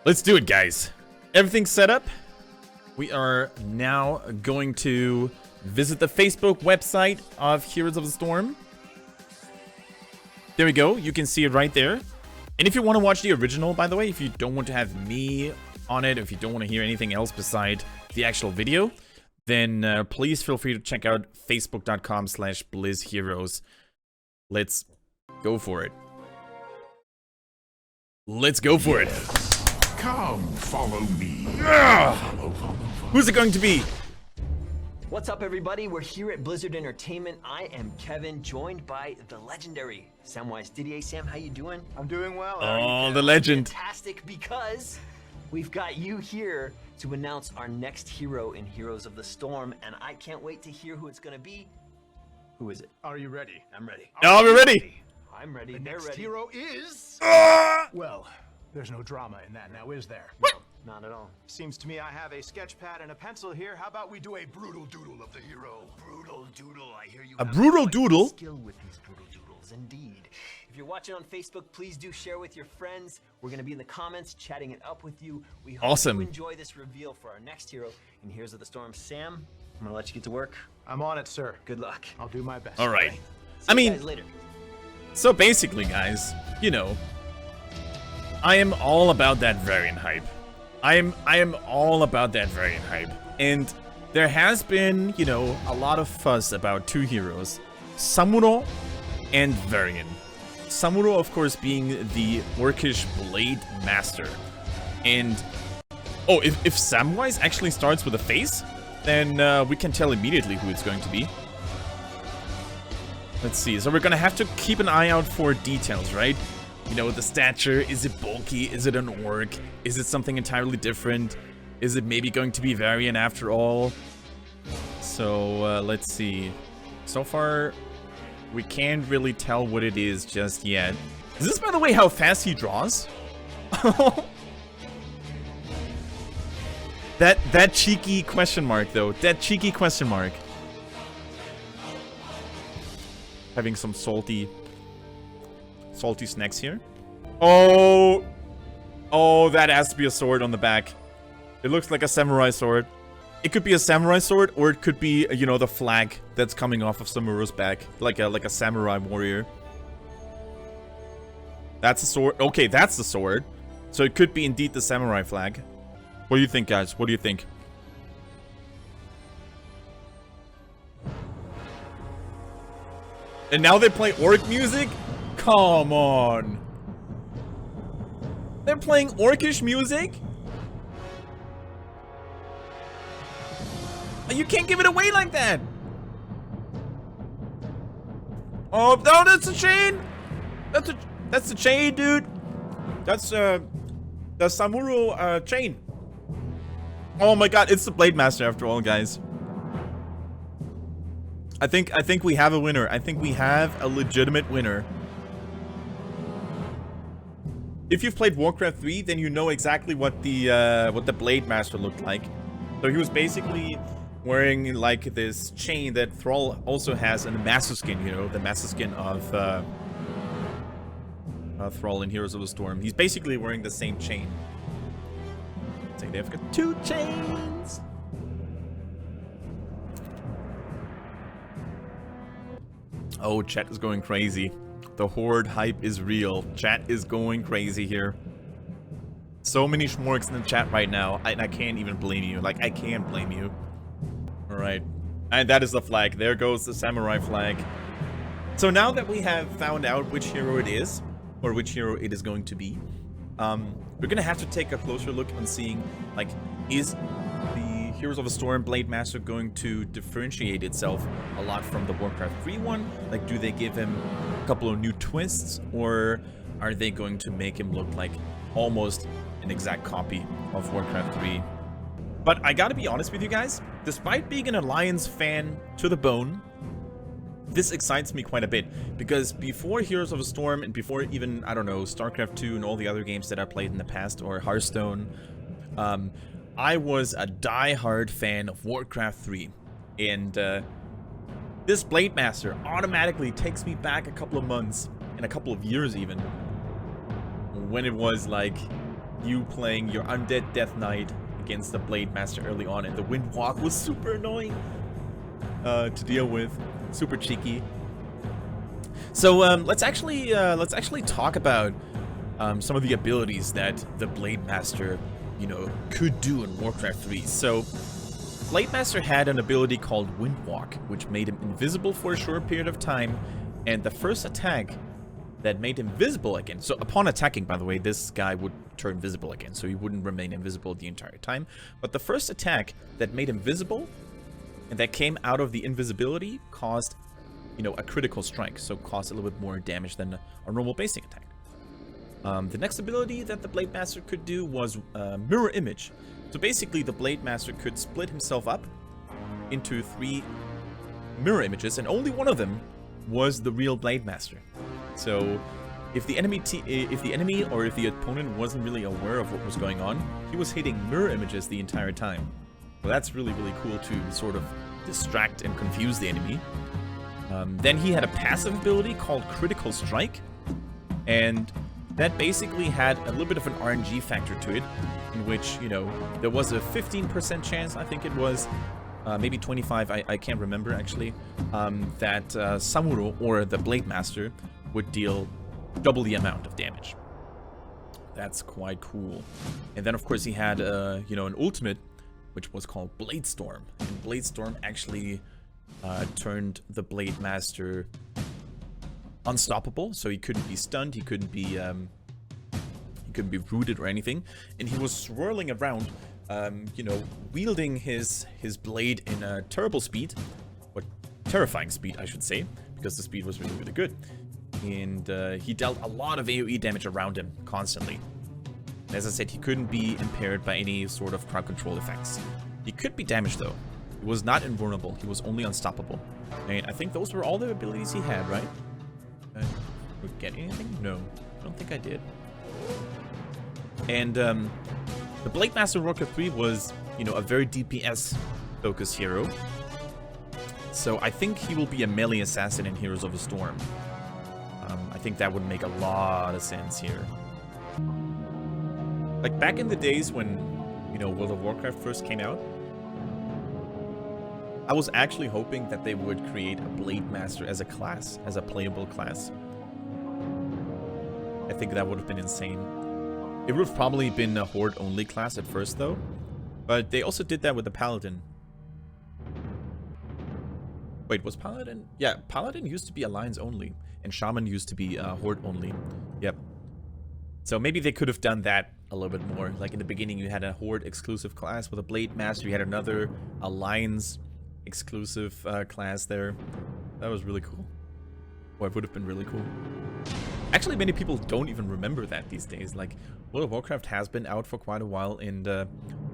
Let's do it, guys. Everything's set up. We are now going to visit the Facebook website of Heroes of the Storm. There we go. You can see it right there. And if you want to watch the original, by the way, if you don't want to have me on it, if you don't want to hear anything else beside the actual video, then please feel free to check out facebook.com/BlizzHeroes. Let's go for it. Let's go for it. Come, follow me. Follow. Who's it going to be? What's up, everybody? We're here at Blizzard Entertainment. I am Kevin, joined by the legendary Samwise Didier. Sam, how you doing? I'm doing well. Oh, the legend. Fantastic, because we've got you here to announce our next hero in Heroes of the Storm, and I can't wait to hear who it's going to be. Who is it? Are you ready? I'm ready. Oh, we're ready. I'm ready. The They're next ready. hero is... Well, there's no drama in that now, is there? What? Not at all. Seems to me I have a sketch pad and a pencil here. How about we do a brutal doodle of the hero? Brutal doodle. I hear you. A have brutal quite doodle? Skill with these brutal doodles, indeed. If you're watching on Facebook, please do share with your friends. We're going to be in the comments chatting it up with you. We hope Awesome. you enjoy this reveal for our next hero in Heroes of the Storm. Sam, I'm going to let you get to work. I'm on it, sir. Good luck. I'll do my best. All right. See I you mean, guys later. so basically, guys, you know, I am all about that variant hype. I am all about that variant hype. And there has been, you know, a lot of fuss about two heroes, Samuro and Varian. Samuro, of course, being the orcish Blademaster. And, oh, if Samwise actually starts with a face, then we can tell immediately who it's going to be. Let's see. So we're going to have to keep an eye out for details, right? You know, the stature. Is it bulky? Is it an orc? Is it something entirely different? Is it maybe going to be Varian after all? So, let's see. So far, we can't really tell what it is just yet. Is this, by the way, how fast he draws? That cheeky question mark, though. That cheeky question mark. Having some salty snacks here. Oh, that has to be a sword on the back. It looks like a samurai sword. It could be a samurai sword, or it could be, you know, the flag that's coming off of Samuro's back, like a samurai warrior. That's a sword. Okay, that's the sword. So it could be indeed the samurai flag. What do you think, guys? What do you think? And now they play orc music? Come on. They're playing orcish music? You can't give it away like that. Oh, no, that's a chain. That's the chain, dude. That's the Samuro chain. Oh my god, it's the Blademaster after all, guys. I think we have a winner. I think we have a legitimate winner. If you've played Warcraft 3, then you know exactly what the Blademaster looked like. So he was basically wearing like this chain that Thrall also has in the Master Skin, you know, the Master Skin of Thrall in Heroes of the Storm. He's basically wearing the same chain. Say they've got two chains. Oh, chat is going crazy. The horde hype is real. Chat is going crazy here. So many schmorks in the chat right now. I can't even blame you. Like, I can't blame you. Alright. And that is the flag. There goes the samurai flag. So now that we have found out which hero it is, or which hero it is going to be, we're gonna have to take a closer look on seeing, like, is the Heroes of the Storm Blademaster going to differentiate itself a lot from the Warcraft 3 one? Like, do they give him a couple of new twists, or are they going to make him look like almost an exact copy of Warcraft 3? But I gotta be honest with you guys, despite being an Alliance fan to the bone, this excites me quite a bit, because before Heroes of the Storm and before even, I don't know, StarCraft 2 and all the other games that I played in the past, or Hearthstone, I was a die-hard fan of Warcraft 3. And this Blademaster automatically takes me back a couple of months, and a couple of years even, when it was like you playing your Undead Death Knight against the Blademaster early on, and the Windwalk was super annoying to deal with, super cheeky. So let's actually talk about some of the abilities that the Blademaster, you know, could do in Warcraft 3. So Blademaster had an ability called Windwalk, which made him invisible for a short period of time, and the first attack that made him visible again. So upon attacking, by the way, this guy would turn visible again, so he wouldn't remain invisible the entire time. But the first attack that made him visible and that came out of the invisibility caused, you know, a critical strike, so caused a little bit more damage than a normal basing attack. The next ability that the Blademaster could do was Mirror Image. So basically, the Blademaster could split himself up into 3 mirror images, and only one of them was the real Blademaster. So if the enemy or if the opponent wasn't really aware of what was going on, he was hitting mirror images the entire time. So that's really, really cool to sort of distract and confuse the enemy. Then he had a passive ability called Critical Strike, and that basically had a little bit of an RNG factor to it, in which, you know, there was a 15% chance, I think it was, maybe 25, I can't remember actually, that Samuro, or the Blademaster, would deal double the amount of damage. That's quite cool. And then, of course, he had, you know, an ultimate, which was called Bladestorm. And Bladestorm actually turned the Blademaster unstoppable, so he couldn't be stunned, he couldn't be rooted or anything, and he was swirling around, you know, wielding his blade in a terrible speed, or terrifying speed, I should say, because the speed was really, really good. And he dealt a lot of AoE damage around him constantly. And as I said, he couldn't be impaired by any sort of crowd control effects. He could be damaged though. He was not invulnerable. He was only unstoppable. And I think those were all the abilities he had, right? Did I forget anything? No, I don't think I did. And the Blademaster in Warcraft 3 was, you know, a very DPS focused hero. So I think he will be a melee assassin in Heroes of the Storm. I think that would make a lot of sense here. Like back in the days when, you know, World of Warcraft first came out, I was actually hoping that they would create a Blademaster as a class, as a playable class. I think that would have been insane. It would have probably been a Horde-only class at first, though. But they also did that with the Paladin. Wait, was Paladin? Yeah, Paladin used to be Alliance only. And Shaman used to be Horde only. Yep. So maybe they could have done that a little bit more. Like in the beginning, you had a Horde exclusive class with a Blademaster. You had another Alliance exclusive class there. That was really cool. Or it would have been really cool. Actually, many people don't even remember that these days. Like, World of Warcraft has been out for quite a while, and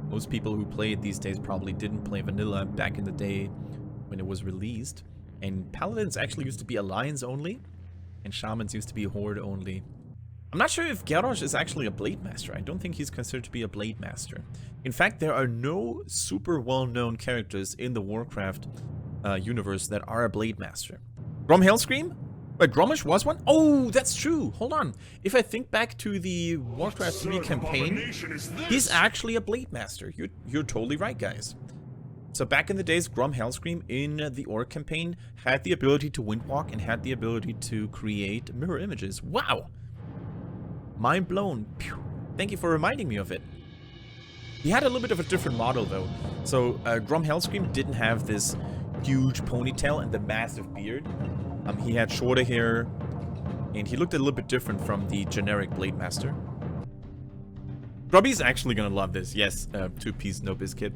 most people who play it these days probably didn't play vanilla back in the day when it was released. And Paladins actually used to be Alliance only, and Shamans used to be Horde only. I'm not sure if Garrosh is actually a Blademaster. I don't think he's considered to be a Blademaster. In fact, there are no super well-known characters in the Warcraft universe that are a Blademaster. Grom Hellscream? Wait, Gromish was one? Oh, that's true. Hold on. If I think back to the Warcraft 3 campaign, he's actually a Blademaster. You're totally right, guys. So back in the days, Grom Hellscream in the Orc campaign had the ability to Windwalk and had the ability to create mirror images. Wow! Mind blown. Pew. Thank you for reminding me of it. He had a little bit of a different model though. So Grom Hellscream didn't have this huge ponytail and the massive beard. He had shorter hair, and he looked a little bit different from the generic Blademaster. Grubby's actually gonna love this. Yes, 2-piece no biscuit.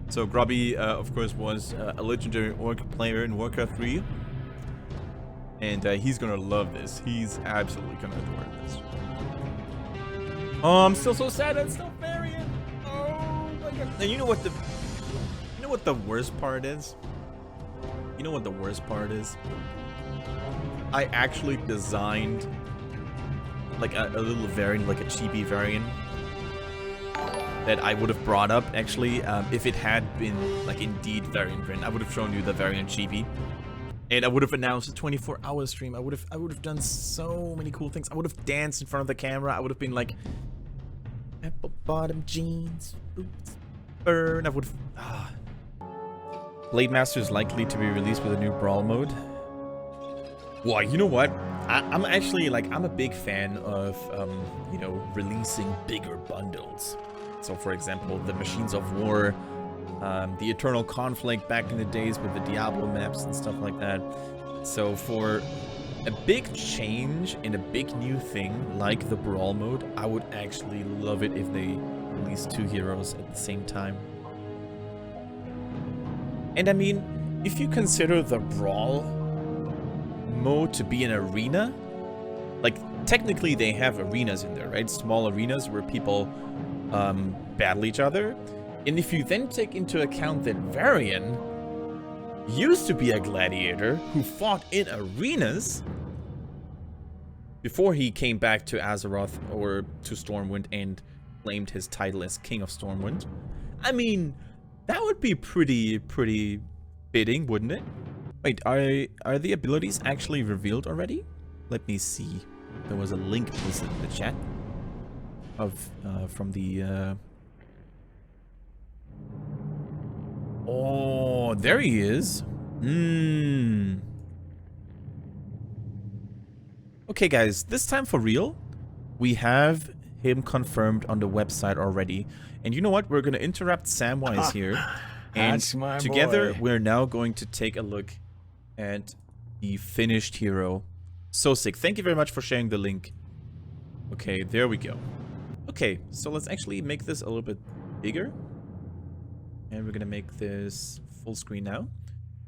So Grubby, of course, was a legendary Orc player in Warcraft 3. And he's gonna love this. He's absolutely gonna adore this. Oh, I'm still so sad that's still Varian. Oh my god. And you know what the worst part is? You know what the worst part is? I actually designed like a little variant, like a chibi variant, that I would have brought up actually if it had been like indeed variant print. I would have shown you the variant chibi, and I would have announced a 24-hour stream. I would have done so many cool things. I would have danced in front of the camera. I would have been like bottom jeans, boots, burn. I would. Blademaster is likely to be released with a new brawl mode. Well, you know what? I'm actually I'm a big fan of you know, releasing bigger bundles. So, for example, the Machines of War, the Eternal Conflict back in the days with the Diablo maps and stuff like that. So, for a big change and a big new thing like the brawl mode, I would actually love it if they release 2 heroes at the same time. And I mean, if you consider the brawl mode to be an arena, like technically they have arenas in there, right? Small arenas where people battle each other. And if you then take into account that Varian used to be a gladiator who fought in arenas before he came back to Azeroth or to Stormwind and claimed his title as King of Stormwind, I mean, that would be pretty fitting, wouldn't it? Wait, are the abilities actually revealed already? Let me see. There was a link posted in the chat of from the Oh, there he is. Okay, guys, this time for real, we have him confirmed on the website already. And you know what? We're going to interrupt Samwise here. And together, we're now going to take a look at the finished hero. So sick. Thank you very much for sharing the link. Okay, there we go. Okay, so let's actually make this a little bit bigger. And we're going to make this full screen now.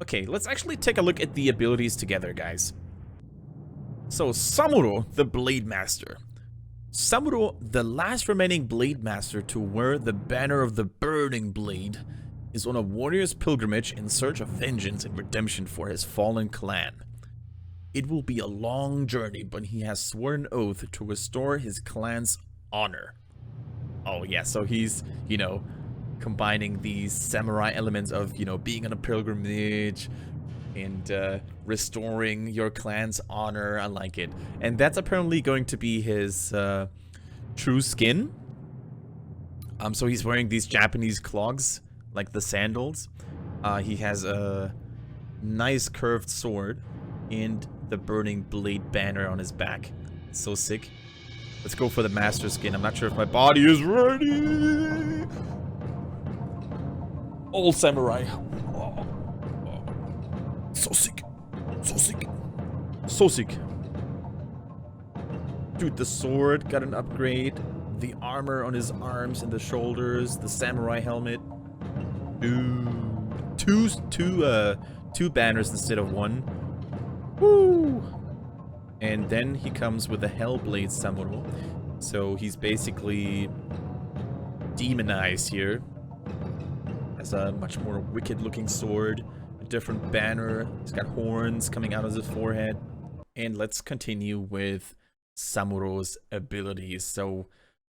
Okay, let's actually take a look at the abilities together, guys. So, Samuro, the Blademaster. Samuro, the last remaining Blademaster to wear the banner of the Burning Blade, is on a warrior's pilgrimage in search of vengeance and redemption for his fallen clan. It will be a long journey, but he has sworn an oath to restore his clan's honor. Oh yeah, so he's, you know, combining these samurai elements of, you know, being on a pilgrimage and restoring your clan's honor. I like it. And that's apparently going to be his true skin. So he's wearing these Japanese clogs, like the sandals. He has a nice curved sword and the Burning Blade banner on his back. It's so sick. Let's go for the master skin. I'm not sure if my body is ready. Old samurai. Oh. So sick. So sick. So sick. Dude, the sword got an upgrade. The armor on his arms and the shoulders. The samurai helmet. Dude. Two banners instead of one. Woo! And then he comes with a Hellblade Samuro. So he's basically demonized here. Has a much more wicked looking sword. A different banner. He's got horns coming out of his forehead. And let's continue with Samuro's abilities. So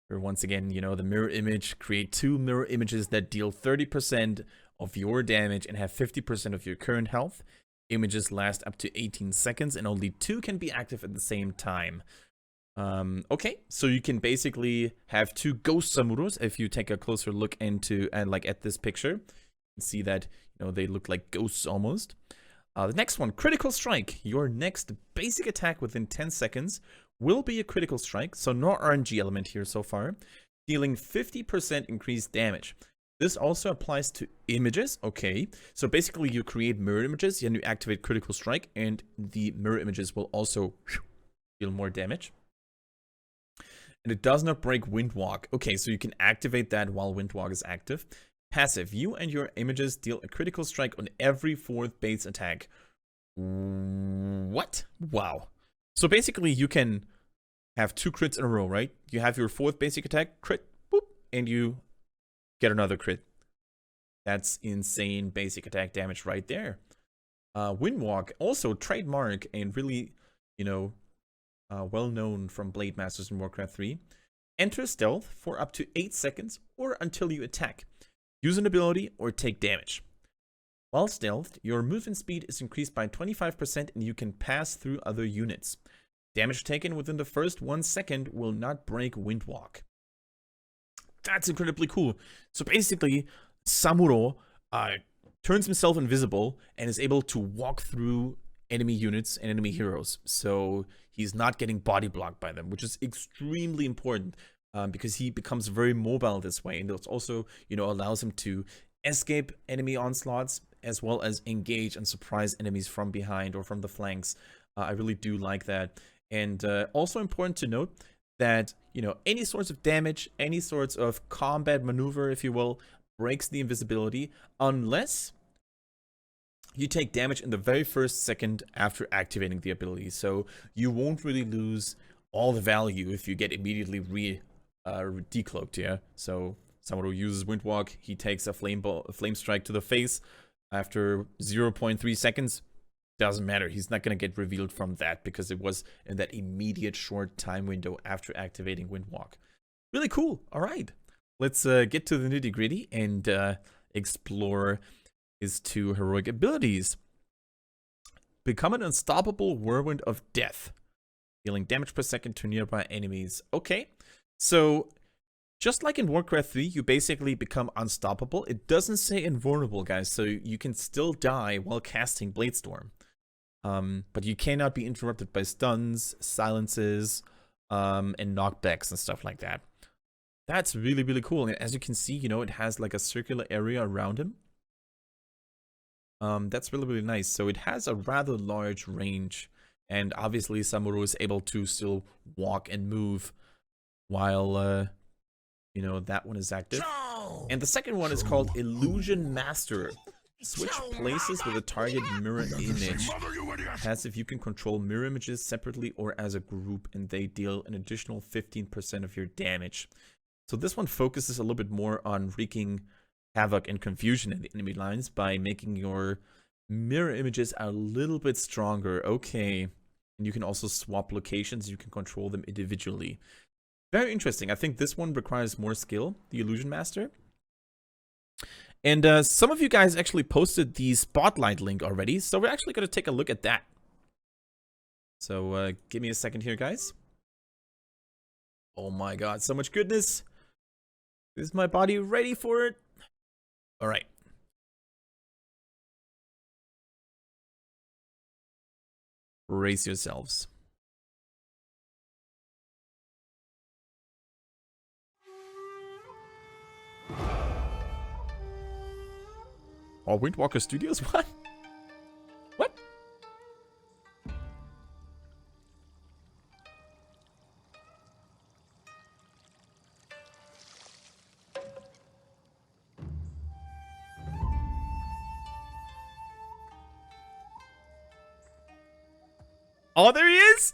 once again, you know, the mirror image. Create 2 mirror images that deal 30% of your damage and have 50% of your current health. Images last up to 18 seconds and only 2 can be active at the same time. Okay, so you can basically have 2 ghost Samuros. If you take a closer look into at this picture, you can see that, you know, they look like ghosts almost. The next one, critical strike. Your next basic attack within 10 seconds will be a critical strike, so no RNG element here so far, dealing 50% increased damage. This also applies to images. Okay, so basically you create mirror images and you activate critical strike, and the mirror images will also deal more damage. And it does not break Windwalk. Okay, so you can activate that while Windwalk is active. Passive, you and your images deal a critical strike on every 4th base attack. What? Wow. So basically you can have 2 crits in a row, right? You have your 4th basic attack, crit, boop, and you get another crit. That's insane basic attack damage right there. Windwalk, also trademark and really, you know, well known from Blademasters in Warcraft 3. Enter stealth for up to 8 seconds or until you attack. Use an ability or take damage. While stealthed, your movement speed is increased by 25% and you can pass through other units. Damage taken within the first 1 second will not break Windwalk. That's incredibly cool. So basically, Samuro turns himself invisible and is able to walk through enemy units and enemy heroes. So he's not getting body blocked by them, which is extremely important because he becomes very mobile this way. And it also, you know, allows him to escape enemy onslaughts as well as engage and surprise enemies from behind or from the flanks. I really do like that. And also important to note that, you know, any sorts of damage, any sorts of combat maneuver, if you will, breaks the invisibility unless you take damage in the very first second after activating the ability. So you won't really lose all the value if you get immediately decloaked, yeah? So Samuro uses Windwalk, he takes a flame strike to the face after 0.3 seconds. Doesn't matter, he's not going to get revealed from that because it was in that immediate short time window after activating Windwalk. Really cool. All right, let's get to the nitty gritty and explore his 2 heroic abilities. Become an unstoppable whirlwind of death, dealing damage per second to nearby enemies. Okay, so just like in Warcraft 3, you basically become unstoppable. It doesn't say invulnerable, guys, so you can still die while casting Bladestorm. But you cannot be interrupted by stuns, silences, and knockbacks and stuff like that. That's really, really cool. And as you can see, you know, it has like a circular area around him. That's really, really nice. So it has a rather large range. And obviously, Samuro is able to still walk and move while, you know, that one is active. And the second one is called Illusion Master. Switch places with a target mirror image. Passive, you can control mirror images separately or as a group, and they deal an additional 15% of your damage. So this one focuses a little bit more on wreaking havoc and confusion in the enemy lines by making your mirror images a little bit stronger. Okay. And you can also swap locations. You can control them individually. Very interesting. I think this one requires more skill, the Illusion Master. And some of you guys actually posted the Spotlight link already, so we're actually going to take a look at that. So give me a second here, guys. Oh my god, so much goodness. Is my body ready for it? All right. Brace yourselves. Oh, Windwalker Studios? What? What? Oh, there he is!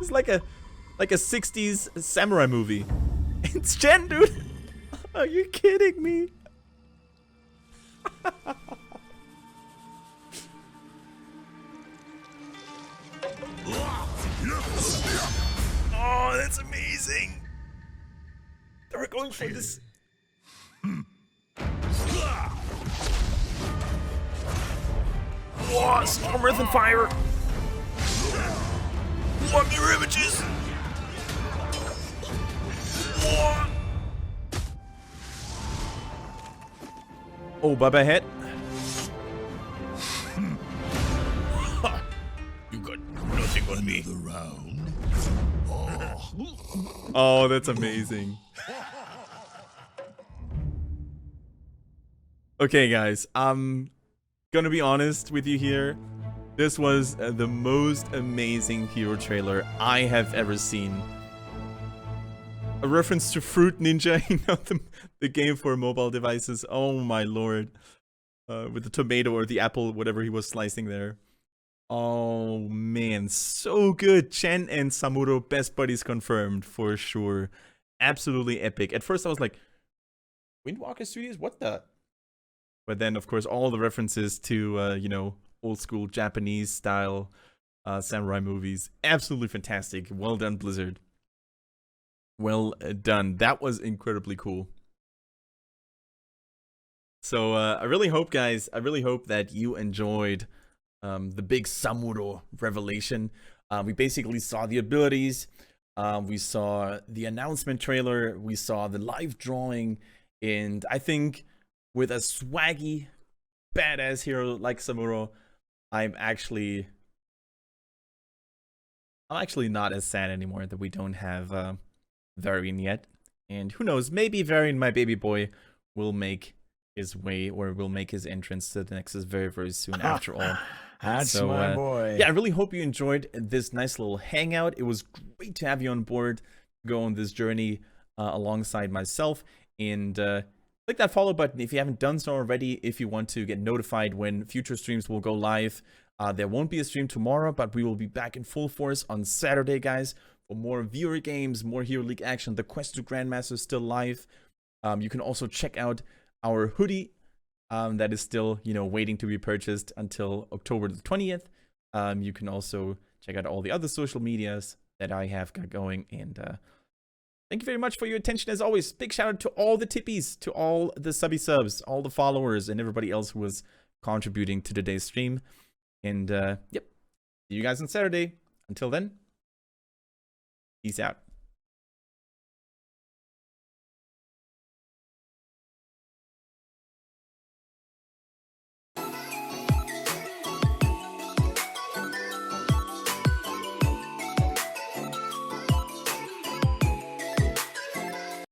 It's like a 60s samurai movie. It's Jen, dude. Are you kidding me? Oh, that's amazing. They were going for this. Whoa, storm, earth, and fire. What mirror images? Whoa. Oh, Baba Head. You got nothing on me. Oh, that's amazing. Okay, guys, I'm gonna be honest with you here. This was the most amazing hero trailer I have ever seen. A reference to Fruit Ninja, you know, the game for mobile devices. Oh my lord. With the tomato or the apple, whatever he was slicing there. Oh man, so good. Chen and Samuro, best buddies confirmed for sure. Absolutely epic. At first I was like, Windwalker Studios? What the? But then, of course, all the references to, you know, old school Japanese style samurai movies. Absolutely fantastic. Well done, Blizzard. Well done. That was incredibly cool. So I really hope, guys, I really hope that you enjoyed the big Samuro revelation. We basically saw the abilities, we saw the announcement trailer, we saw the live drawing, and I think with a swaggy, badass hero like Samuro, I'm actually not as sad anymore that we don't have Varian yet. And who knows, maybe Varian, my baby boy, will make his way, or will make his entrance to the Nexus very, very soon after all. That's So, my boy. yeah, I really hope you enjoyed this nice little hangout. It was great to have you on board, go on this journey alongside myself. And click that follow button if you haven't done so already, if you want to get notified when future streams will go live. There won't be a stream tomorrow, but we will be back in full force on Saturday, guys, for more viewer games, more Hero League action. The Quest to Grandmaster is still live. You can also check out our hoodie that is still, you know, waiting to be purchased until October the 20th. You can also check out all the other social medias that I have got going. And thank you very much for your attention as always. Big shout out to all the tippies, to all the subs, all the followers, and everybody else who was contributing to today's stream. And yep, see you guys on Saturday. Until then, peace out.